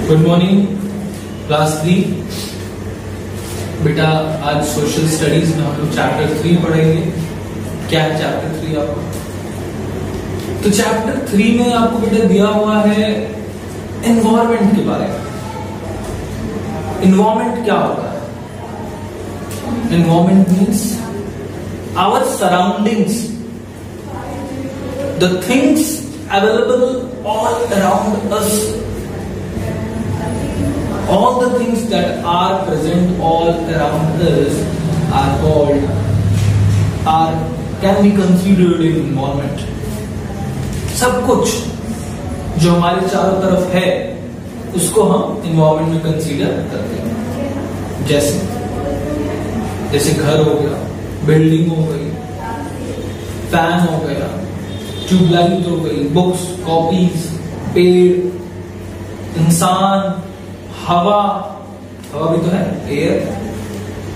Good morning class 3। बेटा आज social studies में हम लोग चैप्टर 3 पढ़ेंगे। क्या है चैप्टर 3 आपको? तो चैप्टर 3 में आपको बेटा दिया हुआ है एनवायरनमेंट के बारे में। एनवायरनमेंट क्या होता है? Environment means our surroundings, the things available all around us, all the things that are present all around us can be considered in environment। सब कुछ जो हमारे चारों तरफ है उसको हम environment में कंसीडर करते हैं। जैसे घर हो गया, बिल्डिंग हो गई, फैन हो गया, ट्यूबलाइट हो गई, बुक्स, कॉपीज, पेड़, इंसान, हवा भी तो है, एयर,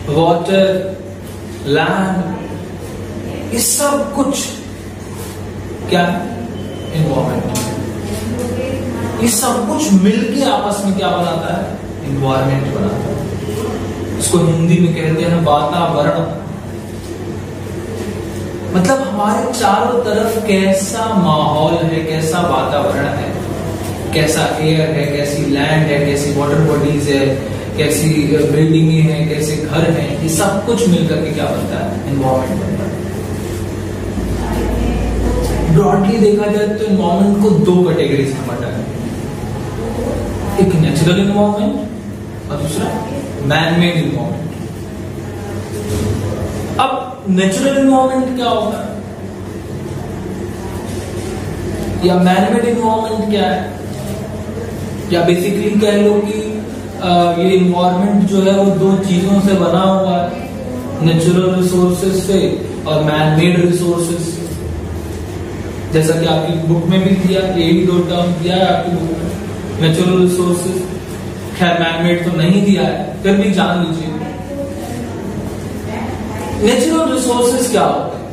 वाटर, लैंड, ये सब कुछ क्या है? एनवायरमेंट। ये सब कुछ मिलके आपस में क्या बनाता है? एनवायरमेंट बनाता है। इसको हिंदी में कहते हैं वातावरण। मतलब हमारे चारों तरफ कैसा माहौल है, कैसा वातावरण है, कैसा एयर है, कैसी लैंड है, कैसी वाटर बॉडीज है, कैसी बिल्डिंगें हैं, कैसे घर हैं, ये सब कुछ मिलकर के क्या बनता है? एनवायरनमेंट बनता है। ब्रॉडली देखा जाए तो एनवायरनमेंट को दो कैटेगरीज में बांटा है। एक नेचुरल एनवायरनमेंट और दूसरा मैन मेड एनवायरनमेंट। अब नेचुरल एनवायरनमेंट क्या होता है या मैन मेड एनवायरनमेंट क्या है? या बेसिकली कह लो कि ये एनवायरनमेंट जो है वो दो चीजों से बना हुआ है, नेचुरल रिसोर्सेज से और मैन मेड रिसोर्सेज। जैसा कि आपकी बुक में भी दिया, ये भी दो टर्म दिया है आपकी बुक में, नेचुरल रिसोर्सेज। खैर मैन मेड तो नहीं दिया है, फिर भी जान लीजिए। नेचुरल रिसोर्सेज क्या होते हैं?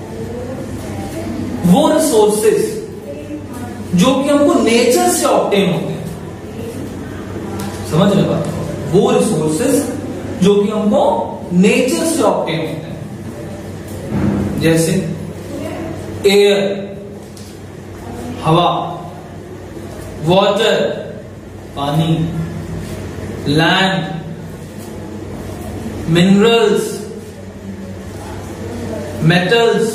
वो रिसोर्सेज जो कि हमको नेचर से ऑब्टेन होते हैं। समझ रहे बात? वो रिसोर्सेज जो कि हमको नेचर से ऑब्टेन होते हैं, जैसे एयर, हवा, वाटर, पानी, लैंड, मिनरल्स, मेटल्स,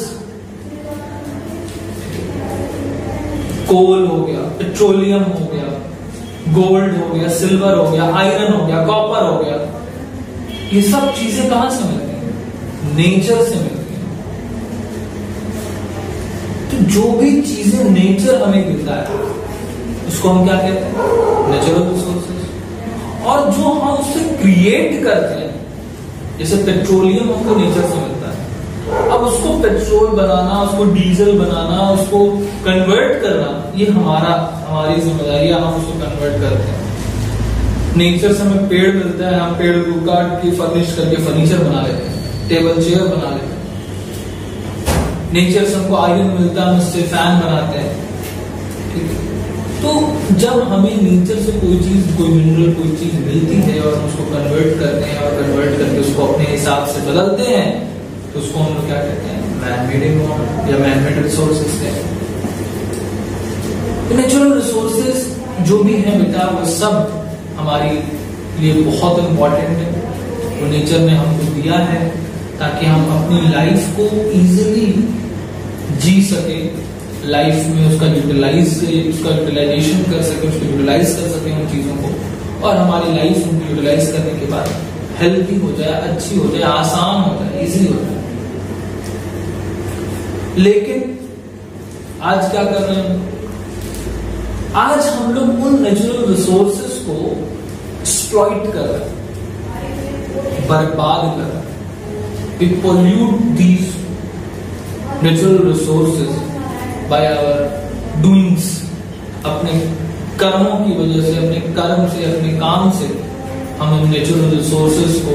कोल हो गया, पेट्रोलियम हो गया, गोल्ड हो गया, सिल्वर हो गया, आयरन हो गया, कॉपर हो गया। ये सब चीजें कहां से मिलती हैं? नेचर से मिलती हैं। तो जो भी चीजें नेचर हमें देता है उसको हम क्या कहते हैं? Natural resources. और जो हम उससे क्रिएट करते हैं, जैसे पेट्रोलियम हमको नेचर से मिलता है, अब उसको पेट्रोल बनाना, उसको डीजल बनाना, उसको कन्वर्ट करना, ये हमारी जिम्मेदारी है। हम उसको कन्वर्ट करते हैं। नेचर से हमें पेड़ मिलता है, हम पेड़ को काट के फर्निश करके फर्नीचर बना लेते हैं, टेबल चेयर बना लेते हैं। नेचर से हमको आयरन मिलता है, हम उससे फैन बनाते हैं। ठीक है? तो जब हमें नेचर से कोई चीज, कोई मिनरल, कोई चीज मिलती है और हम उसको कन्वर्ट करते हैं और कन्वर्ट करके उसको अपने हिसाब से बदलते हैं, तो उसको हम लोग क्या कहते हैं? मैन मेड एनवायरनमेंट या मैन मेड रिसोर्सेज कहते हैं। नेचुरल रिसोर्सेज जो भी है बेटा, वो सब हमारे लिए बहुत इंपॉर्टेंट है। वो नेचर ने हमको दिया है ताकि हम अपनी लाइफ को इजीली जी सके, लाइफ में उसका यूटिलाइजेशन कर सके, उसको यूटिलाइज कर सके उन चीजों को, और हमारी लाइफ उनको यूटिलाइज करने के बाद हेल्थी हो जाए, अच्छी हो जाए, आसान हो जाए, इजी हो जाए। लेकिन आज क्या कर रहे हैं? आज हम लोग उन नेचुरल रिसोर्सेज को एक्सप्लॉइट कर रहे हैं, बर्बाद कर रहे हैं। We pollute these natural resources by our doings. अपने कर्मों की वजह से, अपने कर्म से, अपने काम से हम नेचुरल रिसोर्सेज को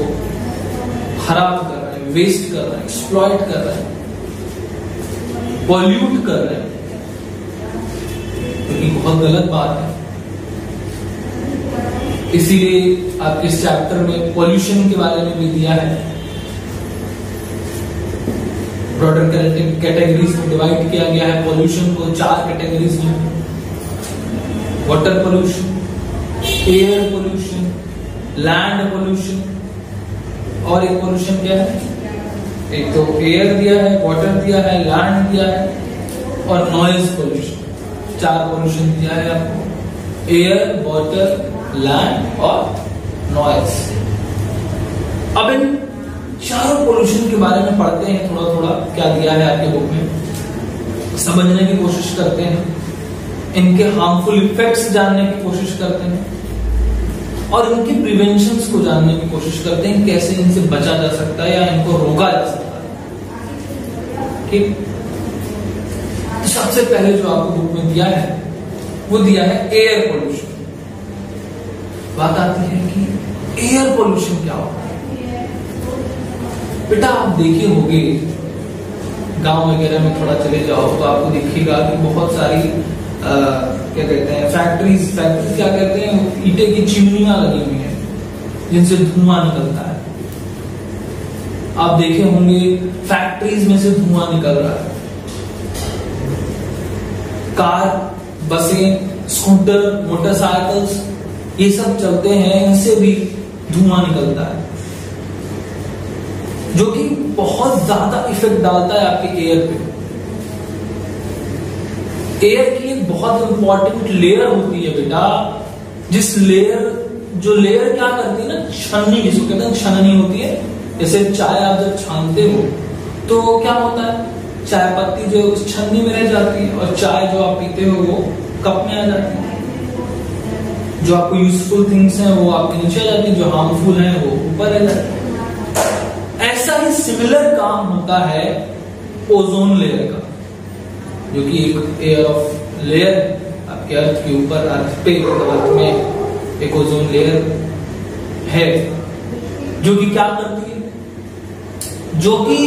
खराब कर रहे हैं, वेस्ट कर रहे हैं, एक्सप्लॉइट कर रहे हैं, पॉल्यूट कर रहे हैं। तो ये बहुत गलत बात है। इसीलिए आपके इस चैप्टर में पॉल्यूशन के बारे में भी दिया है। ब्रॉडर कैटेगरीज में डिवाइड किया गया है पॉल्यूशन को 4 कैटेगरीज में। Water pollution, air pollution, land pollution, और एक पॉल्यूशन क्या है, एक तो एयर दिया है, वाटर दिया है, लैंड दिया है, और नॉइज पॉल्यूशन। 4 पॉल्यूशन दिया है आपको, एयर, वाटर, लैंड और नॉइज। अब इन चारों पॉल्यूशन के बारे में पढ़ते हैं थोड़ा थोड़ा, क्या दिया है आपके बुक में, समझने की कोशिश करते हैं, इनके हार्मफुल इफेक्ट्स जानने की कोशिश करते हैं, और इनके प्रिवेंशंस को जानने की कोशिश करते हैं, कैसे इनसे बचा जा सकता है या इनको रोका जा सकता है। ठीक, तो सबसे पहले जो आपको बुक में दिया है वो दिया है एयर पॉल्यूशन। बात आती है कि एयर पॉल्यूशन क्या होता है। बेटा आप देखे होंगे, गांव वगैरह में थोड़ा चले जाओ तो आपको दिखेगा कि बहुत सारी क्या कहते हैं फैक्ट्रीज क्या कहते हैं, ईंटे की चिमनियां लगी हुई हैं जिनसे धुआं निकलता है। आप देखे होंगे फैक्ट्रीज में से धुआं निकल रहा है। कार, बसें, स्कूटर, मोटरसाइकिल्स ये सब चलते हैं, इनसे भी धुआं निकलता है जो कि बहुत ज्यादा इफेक्ट डालता है आपके एयर पे। एयर की एक बहुत इंपॉर्टेंट लेयर होती है बेटा, जिस जो लेयर क्या करती है ना, छन्नी, जिसको कहते हैं छननी होती है। जैसे चाय आप जब छानते हो तो क्या होता है, चाय पत्ती जो उस छन्नी में रह जाती है और चाय जो आप पीते हो वो कप में आ जाती है। जो आपको यूजफुल थिंग्स हैं वो आपके नीचे आ जाती है, जो हार्मफुल हैं वो ऊपर रह जाती है। ऐसा ही सिमिलर काम होता है ओजोन लेयर का, जो कि एक एयर ऑफ लेयर आपके अर्थ के ऊपर, अर्थ में एक ओजोन लेयर है जो कि क्या करती है, जो कि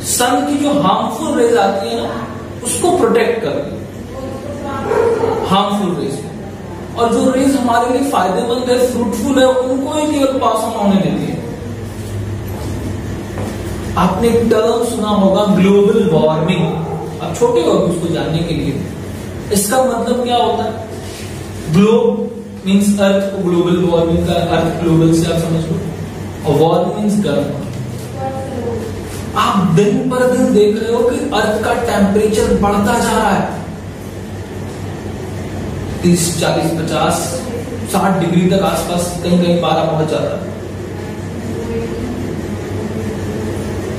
सन की जो हार्मफुल रेज आती है ना उसको प्रोटेक्ट करती है, हार्मफुल रेज। और जो रेज हमारे लिए फायदेमंद है, फ्रूटफुल है, उनको ही केवल पास ऑन होने देती है। आपने एक टर्म सुना होगा ग्लोबल वार्मिंग, आप छोटे हो उसको जानने के लिए। इसका मतलब क्या होता है, ग्लोब मीन्स अर्थ को, ग्लोबल वार्मिंग का अर्थ ग्लोबल से आप समझ लो, और वार्मिंग मीन्स गर्म। आप दिन पर दिन देख रहे हो कि अर्थ का टेम्परेचर बढ़ता जा रहा है, 30, 40, 50, 60 डिग्री तक आसपास कहीं कहीं पारा पहुंच जाता है।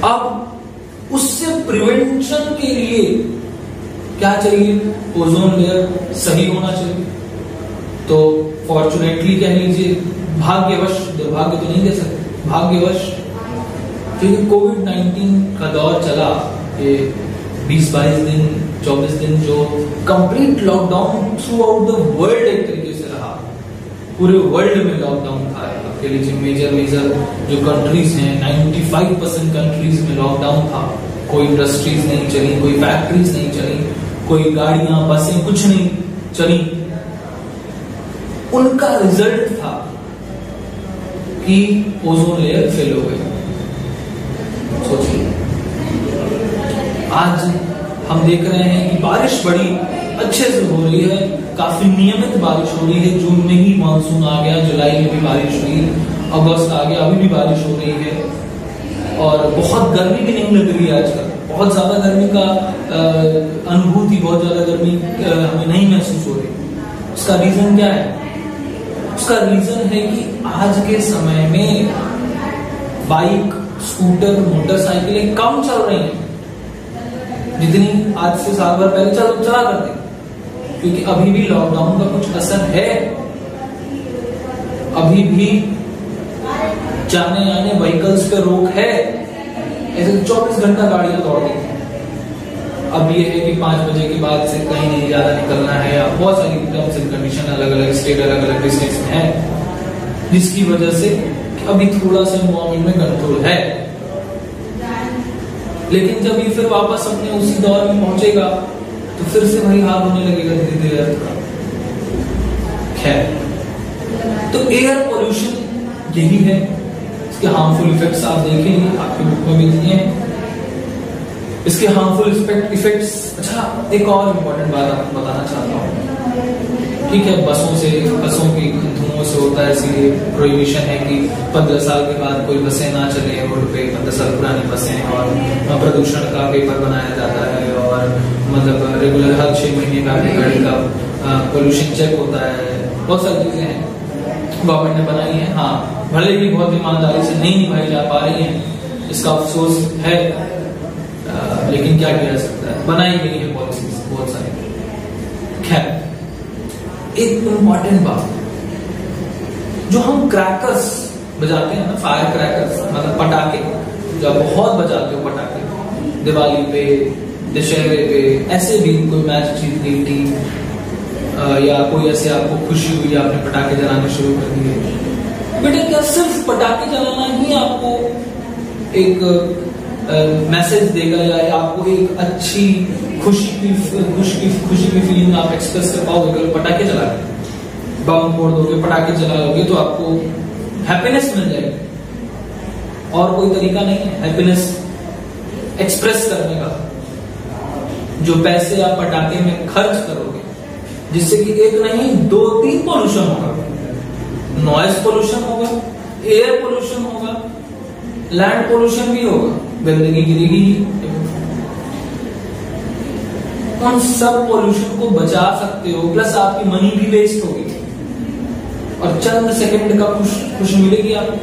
अब उससे प्रिवेंशन के लिए क्या चाहिए, ओजोन लेयर सही होना चाहिए। तो फॉर्चुनेटली कह लीजिए, भाग्यवश, दुर्भाग्य तो नहीं कह सकते, भाग्यवश क्योंकि कोविड-19 का दौर चला, ये 20-22 दिन 24 दिन जो complete lockdown through out the world एक तरीके से रहा, पूरे वर्ल्ड में लॉकडाउन था। आपके लिए मेजर जो कंट्रीज हैं, 95% कंट्रीज में लॉकडाउन था। कोई इंडस्ट्रीज नहीं चली, कोई फैक्ट्रीज नहीं चली, कोई गाड़ियां, बसें कुछ नहीं चली। उनका रिजल्ट था कि ओजोन लेयर फेल हो गई। सोचिए, आज हम देख रहे हैं कि बारिश बड़ी अच्छे से हो रही है, काफी नियमित बारिश हो रही है। जून में ही मानसून आ गया, जुलाई में भी बारिश हुई, अगस्त आ गया, अभी भी बारिश हो रही है। और बहुत गर्मी भी नहीं लग रही है आजकल, बहुत ज्यादा गर्मी का अनुभूति, बहुत ज्यादा गर्मी हमें नहीं महसूस हो रही। उसका रीजन क्या है? उसका रीजन है कि आज के समय में बाइक, स्कूटर, मोटरसाइकिलें कम चल रही हैं जितनी आज से साल भर पहले चला करते, क्योंकि अभी भी लॉकडाउन का कुछ असर है। अभी भी जाने आने व्हीकल्स पे रोक है, ऐसे 24 घंटा गाड़ियां दौड़ती हैं। अब ये है कि 5 बजे के बाद से कहीं नहीं ज्यादा निकलना है, या बहुत सारी टर्म्स एंड कंडीशन अलग अलग स्टेट, अलग अलग डिस्ट्रिक्ट में है, जिसकी वजह से अभी थोड़ा सा एनवायरमेंट में कंट्रोल है। लेकिन जब ये फिर वापस अपने उसी दौर में पहुंचेगा तो फिर से वही हाल होने लगेगा धीरे धीरे। खैर, तो एयर पोल्यूशन यही है, इसके हार्मफुल इफेक्ट्स आप देखेंगे, आपकी बुक में भी दिए हैं इसके हार्मफुल इफेक्ट्स। अच्छा, एक और इम्पोर्टेंट बात आपको बताना चाहता हूँ। ठीक है, बसों की धुओं से होता है, इसीलिए प्रोहिबिशन है कि 15 साल के बाद कोई बसें ना चले रोड पे, 15 साल पुरानी बसें, और प्रदूषण का पेपर बनाया जाता है, और मतलब रेगुलर हर 6 महीने का गाड़ी का पोल्यूशन चेक होता है। बहुत सारी चीजें हैं गवर्नमेंट ने बनाई है। हाँ, भले भी बहुत ईमानदारी से नहीं निभाई जा पा रही है, इसका अफसोस है, लेकिन क्या किया जा सकता है, बनाई गई है पॉलिसीज बहुत सारी। खैर, एक इम्पॉर्टेंट बात, जो हम क्रैकर्स बजाते हैं ना, फायर क्रैकर्स मतलब पटाखे, जब बहुत बजाते हो पटाखे दिवाली पे, दशहरे पे, ऐसे भी कोई मैच जीत गई टीम, या कोई ऐसे आपको खुशी हुई, आपने पटाखे जलाने शुरू कर दिए। बेटा, क्या सिर्फ पटाखे जलाना ही आपको एक मैसेज देगा, या आपको एक अच्छी खुशी की फीलिंग आप एक्सप्रेस कर पाओगे? अगर पटाखे जला के बम फोड़ दोगे, पटाखे जला लोगे, तो आपको हैप्पीनेस मिल जाएगी। और कोई तरीका नहीं है हैप्पीनेस एक्सप्रेस करने का। जो पैसे आप पटाखे में खर्च करोगे, जिससे कि एक नहीं 2-3 पोल्यूशन होगा, नॉइज पोल्यूशन होगा, एयर पोल्यूशन होगा, लैंड पोल्यूशन भी होगा, गंदगी गिरेगी। उन सब पोल्यूशन को बचा सकते हो, प्लस आपकी मनी भी वेस्ट होगी, और चंद सेकंड का खुशी मिलेगी आपको।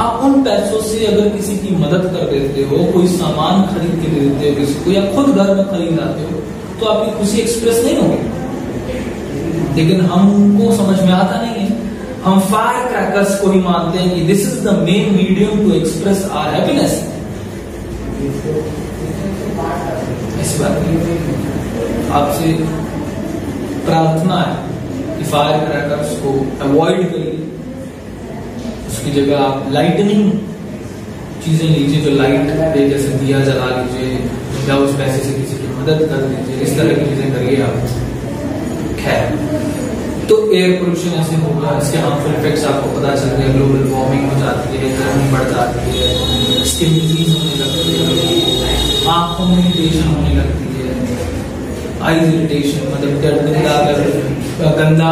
आप उन पैसों से अगर किसी की मदद कर देते हो, कोई सामान खरीद के दे देते हो किसी को, या खुद घर में खरीद लाते हो, तो आपकी खुशी एक्सप्रेस नहीं होगी। लेकिन हमको समझ में आता नहीं है, हम फायर क्रैकर्स को ही मानते हैं कि this is the main medium to express our happiness. ऐसी बात नहीं, आपसे प्रार्थना है कि फायर क्रैकर्स को अवॉइड करिए, उसकी जगह आप लाइटनिंग चीजें लीजिए, जो लाइट दे, जैसे दिया जला लीजिए, या उस पैसे से किसी की मदद कर दीजिए, इस तरह की चीजें करिए आप। खैर, तो एयर पोल्यूशन ऐसे होगा, इसके हार्मफुल इफेक्ट्स आपको पता चल गया। ग्लोबल वार्मिंग हो जाती है, गर्मी बढ़ जाती है, स्किन डिजीज होने लगती है, आंखों में इरिटेशन होने लगती है, आईज इरिटेशन, मतलब गंदा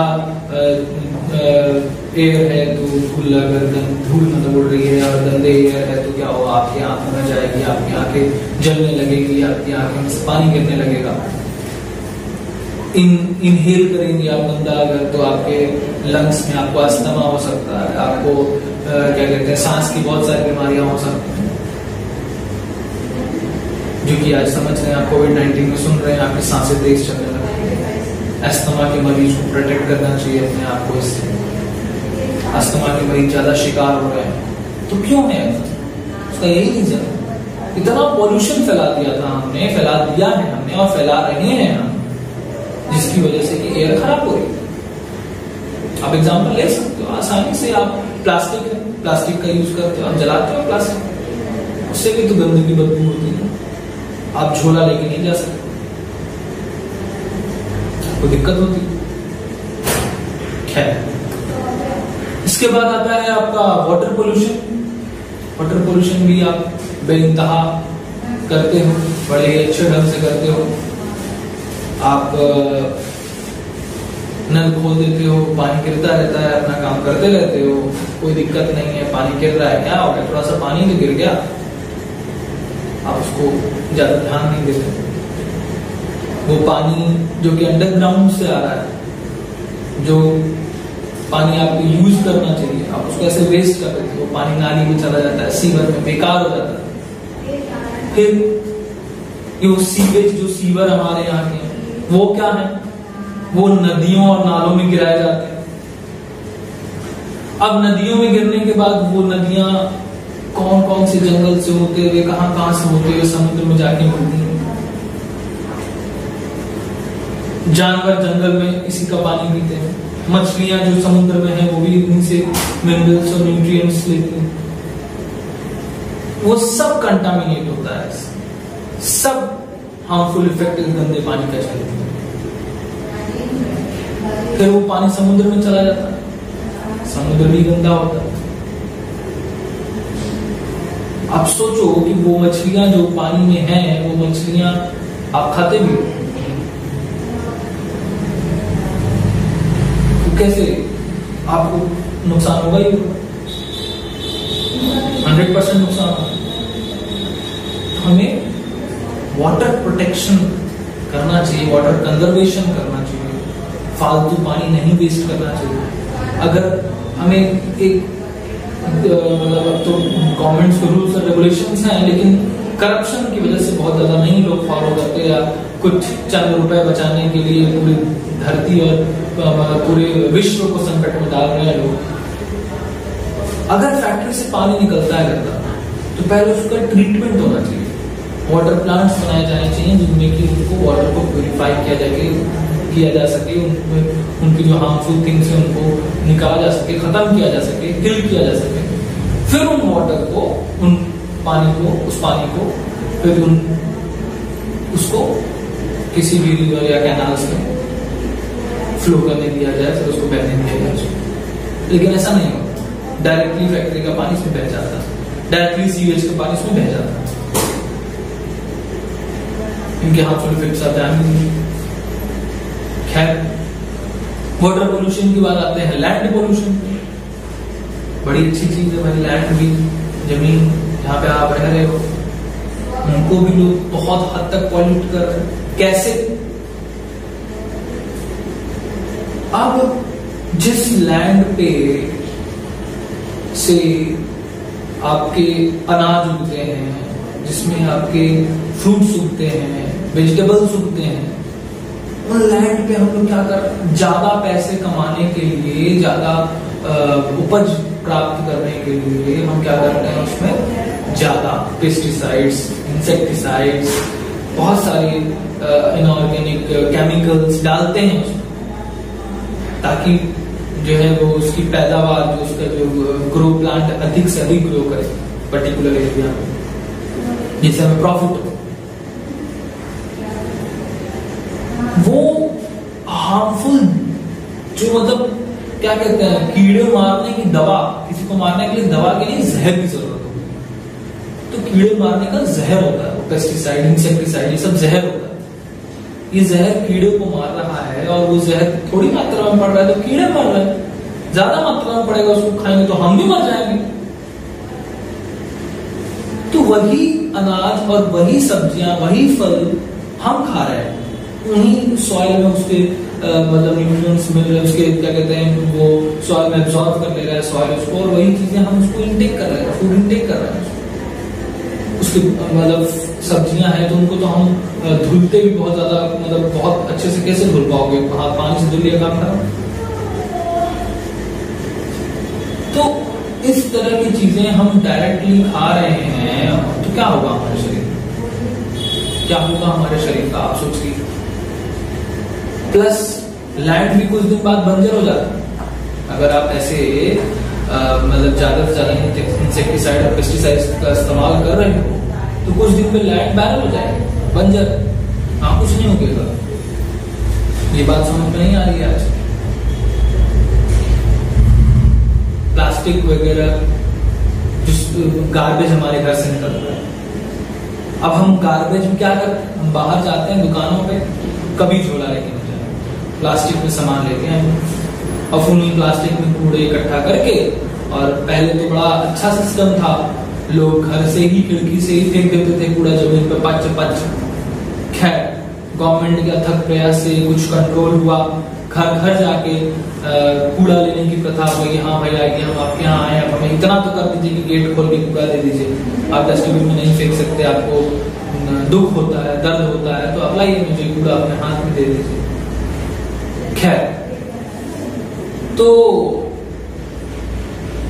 एयर है तो धूल मतलब उड़ रही है, और गंदे एयर है तो क्या होगा, आपकी आंखों में जाएगी, आपकी आंखें जलने लगेगी, आपकी आंखें में से पानी गिरने लगेगा। इनहेल करेंगे आप गंदा अगर, तो आपके लंग्स में आपको अस्थमा हो सकता है, आपको क्या कहते हैं, सांस की बहुत सारी बीमारियां हो सकती हैं, जो कि आज समझ रहे हैं आप कोविड-19 में सुन रहे हैं, आपकी सांसें तेज चलने लगती है। अस्थमा के मरीज को प्रोटेक्ट करना चाहिए अपने आप को इससे। अस्थमा के मरीज ज्यादा शिकार हो रहे हैं, तो क्यों है उसका यही रीजन, इतना पॉल्यूशन फैला दिया था हमने, फैला दिया है हमने, और फैला रहे हैं हम, जिसकी वजह से कि एयर खराब हो रही। आप एग्जांपल ले सकते हो आसानी से, आप प्लास्टिक का यूज करते हो, आप जलाते हो प्लास्टिक, उससे भी तो गंदगी बदबू होती है। आप झोला लेके नहीं जा सकते, आपको दिक्कत होती है। खैर, इसके बाद आता है आपका वाटर पोल्यूशन। वाटर पोल्यूशन भी आप बेइंतहा करते हो, बड़े अच्छे ढंग से करते हो। आप नल खोल देते हो, पानी गिरता रहता है, अपना काम करते रहते हो, कोई दिक्कत नहीं है, पानी गिर रहा है, क्या हो गया, थोड़ा सा पानी तो गिर गया, आप उसको ज्यादा ध्यान नहीं देते। वो पानी जो कि अंडरग्राउंड से आ रहा है, जो पानी आपको यूज करना चाहिए, आप उसको ऐसे वेस्ट कर देते हो, पानी नाली में चला जाता है, सीवर में बेकार हो जाता है। फिर ये सीवेज, जो सीवर हमारे यहाँ के, वो क्या है, वो नदियों और नालों में गिराए जाते हैं। अब नदियों में गिरने के बाद वो नदियां कौन कौन से जंगल से होते हुए, कहां से होते हुए समुद्र में जाके मिलती हैं। जानवर जंगल में इसी का पानी पीते हैं, मछलियां जो समुद्र में है वो भी इन्हीं से मिनरल्स और न्यूट्रिएंट्स लेती हैं। वो सब कंटामिनेट होता है, सब हार्मफुल इफेक्ट इस गंदे पानी का चलता है। फिर वो पानी समुद्र में चला जाता है, समुद्र भी गंदा होता है। आप सोचो कि वो मछलियां जो पानी में हैं, वो मछलियां आप खाते भी हो, तो कैसे आपको नुकसान होगा ही होगा, 100% नुकसान होगा। हमें वाटर प्रोटेक्शन करना चाहिए, वाटर कंजर्वेशन करना चाहिए, फालतू पानी नहीं वेस्ट करना चाहिए। अगर हमें एक मतलब अब तो गवर्नमेंट्स के रूल्स और रेगुलेशंस हैं, लेकिन करप्शन की वजह से बहुत ज्यादा नहीं लोग फॉलो करते, या कुछ चंद रुपए बचाने के लिए पूरी धरती और पूरे विश्व को संकट में डाल रहे हैं लोग। अगर फैक्ट्री से पानी निकलता है गंदा, तो पहले उसका ट्रीटमेंट होना चाहिए, वाटर प्लांट्स बनाए जाने चाहिए जिनमें कि उनको वाटर को प्यूरिफाई किया जा सके, उनमें उनकी जो हार्मफुल थिंग्स है उनको निकाला जा सके, खत्म किया जा सके, किल किया जा सके। फिर उन वाटर को, उन पानी को, उस पानी को फिर उसको किसी भी रिवर या कैनाल्स में फ्लो करने दिया जाए, फिर उसको बहने दिया जाए। लेकिन ऐसा नहीं होता, डायरेक्टली फैक्ट्री का पानी इसमें बह जाता है, डायरेक्टली सीवेज का पानी इसमें बह जाता है, इनके हार्मफुल इफेक्ट्स आते हैं। खैर, वाटर पोल्यूशन की बात आते हैं, लैंड पोल्यूशन बड़ी अच्छी चीज है भाई। लैंड भी, जमीन जहां पे आप रह रहे हो, उनको भी लोग बहुत हद तक पॉल्यूट कर रहे हैं। कैसे? अब जिस लैंड पे से आपके अनाज उगते हैं, जिसमें आपके फ्रूट्स उगते हैं, वेजिटेबल्स उगते हैं, उन लैंड पे हम लोग क्या कर, ज्यादा पैसे कमाने के लिए, ज्यादा उपज प्राप्त करने के लिए हम क्या करते हैं, उसमें ज्यादा पेस्टिसाइड्स, इंसेक्टिसाइड्स, बहुत सारे इनऑर्गेनिक केमिकल्स डालते हैं उसमें, ताकि जो है वो उसकी पैदावार, जो उसका जो ग्रो प्लांट अधिक से अधिक ग्रो करे पर्टिकुलर एरिया में, जिससे हमें प्रॉफिट हो। वो हार्मफुल जो मतलब क्या कहते हैं, कीड़े मारने की दवा, किसी को मारने के लिए दवा के लिए जहर की जरूरत होती है, तो कीड़े मारने का जहर होता है, वो पेस्टिसाइड, इंसेक्टिसाइड, ये सब जहर होता है। ये जहर कीड़े को मार रहा है, और वो जहर थोड़ी मात्रा में पड़ रहा है तो कीड़े मर रहे हैं, ज्यादा मात्रा में पड़ेगा, उसको खाएंगे तो हम भी मर जाएंगे। तो वही अनाज और वही सब्जियां, वही फल हम खा रहे हैं, उन्हीं सॉइल में उसके मतलब न्यूट्रिएंट्स मिल रहे हैं, उसके क्या कहते हैं, वो सॉइल में एब्जॉर्ब कर ले रहा है सॉइल उसको, और वही चीजें हम उसको इंटेक कर रहे हैं, फूड इंटेक कर रहे हैं। उसके मतलब सब्जियां हैं तो उनको तो हम धुलते भी बहुत ज्यादा, मतलब बहुत अच्छे से कैसे धुल पाओगे, हाथ पानी से धुल लिया काम खराब। तो इस तरह की चीजें हम डायरेक्टली खा रहे हैं, तो क्या होगा हमारे शरीर, क्या होगा हमारे शरीर का, आप सोचिए। प्लस लैंड भी कुछ दिन बाद बंजर हो जाता है अगर आप ऐसे मतलब ज्यादा से ज्यादा इंसेक्टिसाइड और पेस्टिसाइड्स का इस्तेमाल कर रहे हो, तो कुछ दिन में लैंड बैरल हो जाएगा, बंजर, हाँ कुछ नहीं होगा। ये बात समझ में नहीं आ रही है आज। प्लास्टिक वगैरह जो गार्बेज हमारे घर से निकलता है, अब हम गार्बेज में क्या करते हैं, हम बाहर जाते हैं दुकानों पे, कभी झोला लेके नहीं जाए, प्लास्टिक में सामान लेके आए, और फिर उन्हीं प्लास्टिक में कूड़े इकट्ठा करके, और पहले तो बड़ा अच्छा सिस्टम था, लोग घर से ही, खिड़की से ही फेंक देते थे कूड़ा जमीन पे, पच। खैर गवर्नमेंट के अथक प्रयास से कुछ कंट्रोल हुआ, घर घर जाके कूड़ा लेने की प्रथा हुई। हाँ भाई आइए, हम आपके यहाँ आए, अब हमें इतना तो कर दीजिए कि गेट खोल के कूड़ा दे दीजिए, आप डस्टबिन में नहीं फेंक सकते, आपको दुख होता है, दर्द होता है, तो अप्लाई मुझे कूड़ा अपने हाथ में दे दीजिए। खैर, तो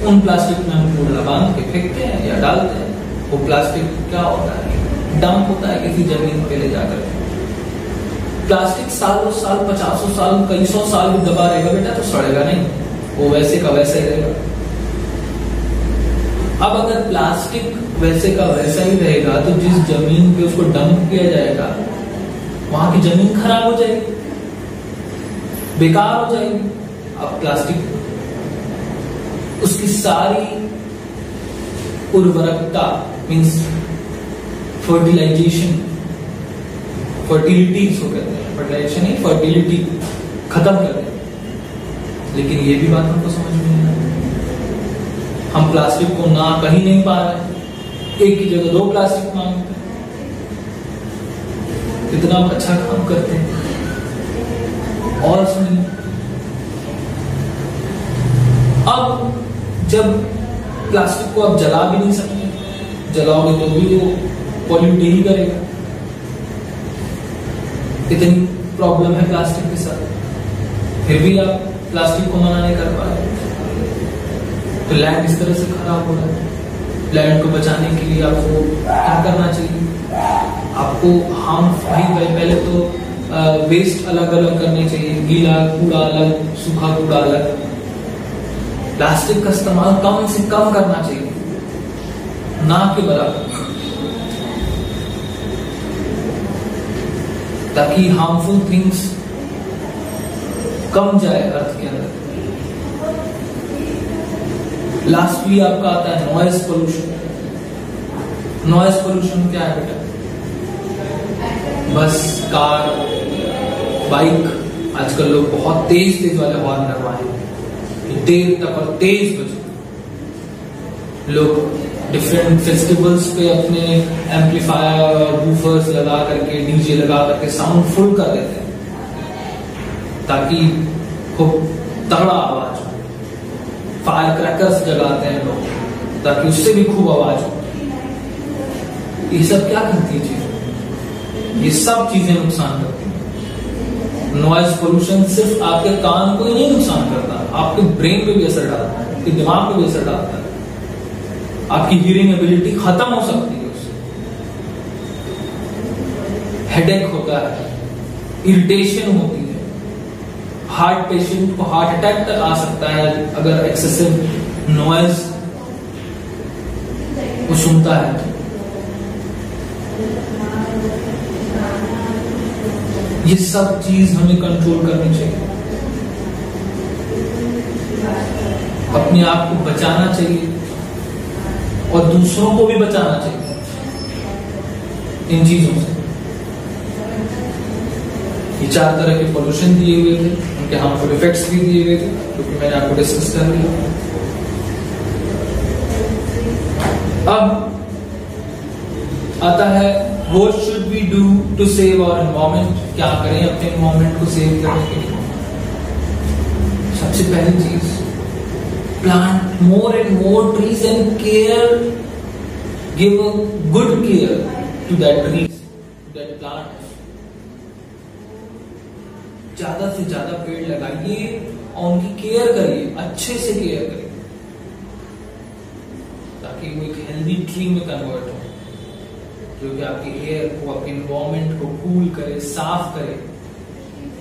उन प्लास्टिक में हम कूड़ा बांध के फेंकते हैं या डालते हैं, वो प्लास्टिक क्या होता है, डंप होता है किसी जमीन पे ले जाकर। प्लास्टिक सालों साल, 50 साल, कई 100 साल भी दबा रहेगा बेटा, तो सड़ेगा नहीं, वो वैसे का वैसा ही रहेगा। अब अगर प्लास्टिक वैसे का वैसा ही रहेगा, तो जिस जमीन पे उसको डंप किया जाएगा, वहां की जमीन खराब हो जाएगी, बेकार हो जाएगी। अब प्लास्टिक उसकी सारी उर्वरकता मीन्स फर्टिलाइजेशन, फर्टिलिटी इसको कहते हैं, फर्टिलाइजेशन नहीं फर्टिलिटी खत्म कर देते। लेकिन ये भी बात हमको समझ में नहीं आ रही। हम प्लास्टिक को ना कहीं नहीं पा रहे हैं, एक की जगह 2 प्लास्टिक मांगते हैं। कितना अच्छा काम करते हैं। और सुनिए, अब जब प्लास्टिक को आप जला भी नहीं सकते, जलाओगे तो भी वो पॉल्यूट ही करेगा। इतनी प्रॉब्लम है प्लास्टिक के साथ, फिर भी आप प्लास्टिक को मना नहीं कर पा रहे। तो लैंड इस तरह से खराब हो रहा है। लैंड को बचाने के लिए आपको क्या करना चाहिए? आपको पहले तो वेस्ट अलग अलग करने चाहिए, गीला कूड़ा अलग, सूखा कूड़ा अलग। प्लास्टिक का इस्तेमाल कम से कम करना चाहिए, ना के बराबर, ताकि हार्मफुल थिंग्स कम जाए अर्थ के अंदर। लास्टली आपका आता है नॉइज पोल्यूशन। नॉइज पोल्यूशन क्या है बेटा? बस, कार, बाइक, आजकल लोग बहुत तेज तेज वाले हॉर्न लगवाए हैं, देर तक और तेज बजे। लोग डिफरेंट फेस्टिवल्स पे अपने एम्पलीफायर और बूफर्स लगा करके, डीजे लगा करके साउंड फुल कर देते हैं, ताकि खूब तगड़ा आवाज हो। फायर क्रैकर्स जलाते हैं लोग, ताकि उससे भी खूब आवाज हो। ये सब क्या करती है चीजें? ये सब चीजें नुकसान करती हैं। नॉइज पोल्यूशन सिर्फ आपके कान को ही नहीं नुकसान करता, आपके ब्रेन पे भी असर डालता है, आपके दिमाग पे भी असर डालता है। आपकी हियरिंग एबिलिटी खत्म हो सकती है उससे। हेडेक होता है, इरिटेशन होती है, हार्ट पेशेंट को हार्ट अटैक तक आ सकता है अगर एक्सेसिव नॉइज वो सुनता है। ये सब चीज हमें कंट्रोल करनी चाहिए, अपने आप को बचाना चाहिए और दूसरों को भी बचाना चाहिए इन चीजों से। ये 4 तरह के पोल्यूशन दिए हुए थे, उनके हार्मफुल इफेक्ट्स भी दिए हुए थे, क्योंकि मैंने आपको डिस्कस कर दिया। अब आता है what should we do to save our environment. क्या करें अपने एनवायरमेंट को सेव करने के लिए? सबसे पहली चीज, plant more and more trees and care, give a good care to that trees, to that plant. ज्यादा से ज्यादा पेड़ लगाइए और उनकी केयर करिए, अच्छे से केयर करिए, ताकि वो एक हेल्दी ट्री में कन्वर्ट हो, जो कि आपकी एयर को, आपके एनवायरमेंट को कूल करे, साफ करे।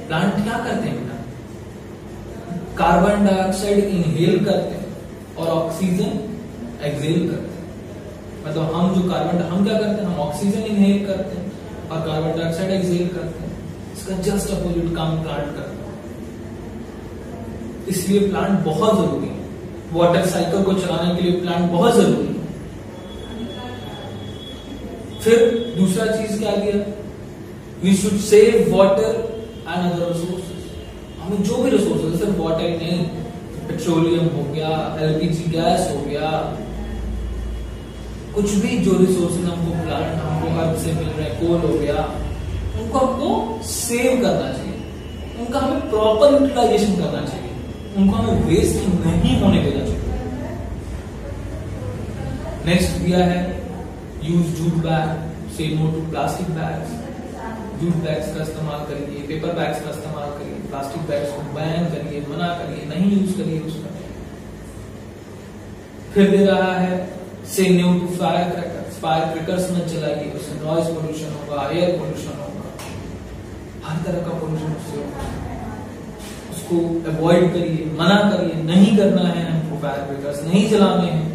प्लांट क्या करते हैं? कार्बन डाइऑक्साइड इनहेल करते हैं और ऑक्सीजन एक्सहेल करते हैं। मतलब हम क्या करते हैं? हम ऑक्सीजन इनहेल करते हैं और कार्बन डाइऑक्साइड एक्सहेल करते हैं। इसका जस्ट अपोजिट काम प्लांट करता है। इसलिए प्लांट बहुत जरूरी है। वाटर साइकिल को चलाने के लिए प्लांट बहुत जरूरी है। फिर दूसरा चीज क्या दिया? We should save water and other resources. हमें जो भी रिसोर्सेज, सिर्फ वाटर ही नहीं, पेट्रोलियम हो गया, एलपीजी गैस हो गया, कुछ भी जो रिसोर्सेज हमको अर्थ से मिल रहे हैं, कोल हो गया, उनको हमको सेव करना चाहिए, उनका हमें प्रॉपर यूटिलाइजेशन करना चाहिए, उनको हमें वेस्ट नहीं होने देना चाहिए। नेक्स्ट दिया है use jute bag, say no to plastic bags. Jute bags का इस्तेमाल करिए, पेपर बैग्स का इस्तेमाल करिए, प्लास्टिक बैग्स को बैन करिए, मना करिए, नहीं यूज करिए उसका। फिर दे रहा है say no to fire crackers. Fire crackers मत चलाइए, उससे नॉइज पोल्यूशन होगा, एयर पोल्यूशन होगा, हर तरह का पोल्यूशन उससे होगा। उसको अवॉइड करिए, मना करिए, नहीं करना है हमको, फायर क्रैकर्स नहीं चलाने हैं।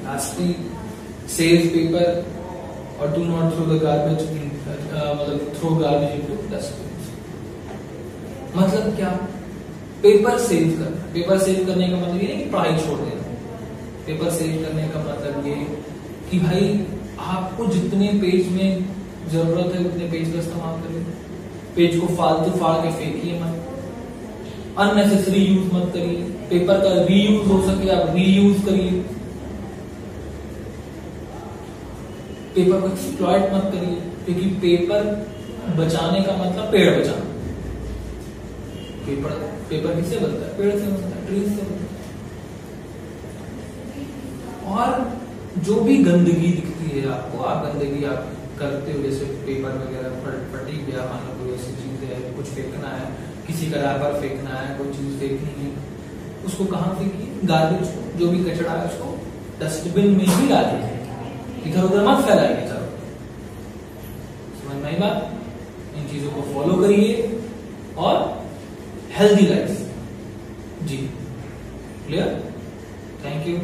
लास्टली सेव पेपर और do not throw the garbage, मतलब थ्रो गार्बेज इनटू डस्टबिन। मतलब क्या? पेपर सेव करना। पेपर सेव करने का मतलब ये नहीं कि पढ़ाई छोड़ देना। पेपर सेव करने का मतलब ये कि भाई आपको जितने पेज में जरूरत है उतने पेज का इस्तेमाल करिए। पेज को फालतू फाड़ के फेंकिए मत, अननेसेसरी यूज मत करिए। पेपर का रीयूज हो सके आप रीयूज करिए। पेपर को एक्सप्लॉइट मत करिए, क्योंकि पेपर बचाने का मतलब पेड़ बचाना। पेपर किससे बनता है? पेड़ से बनता है, ट्रीज से बनता है। और जो भी गंदगी दिखती है आपको, आप गंदगी आप करते हो, जैसे पेपर वगैरह फटी गया, मान लो कोई ऐसी चीज है, कुछ फेंकना है, किसी का रैपर फेंकना है, कोई चीज फेंकनी है, उसको कहाँ फेंकिए? गार्बेज को, जो भी कचरा है उसको डस्टबिन में ही डालिए, इधर उधर मत फैलाइए। चलो समझ में आई बात? इन चीजों को फॉलो करिए और हेल्दी लाइफ जी। क्लियर? Thank you.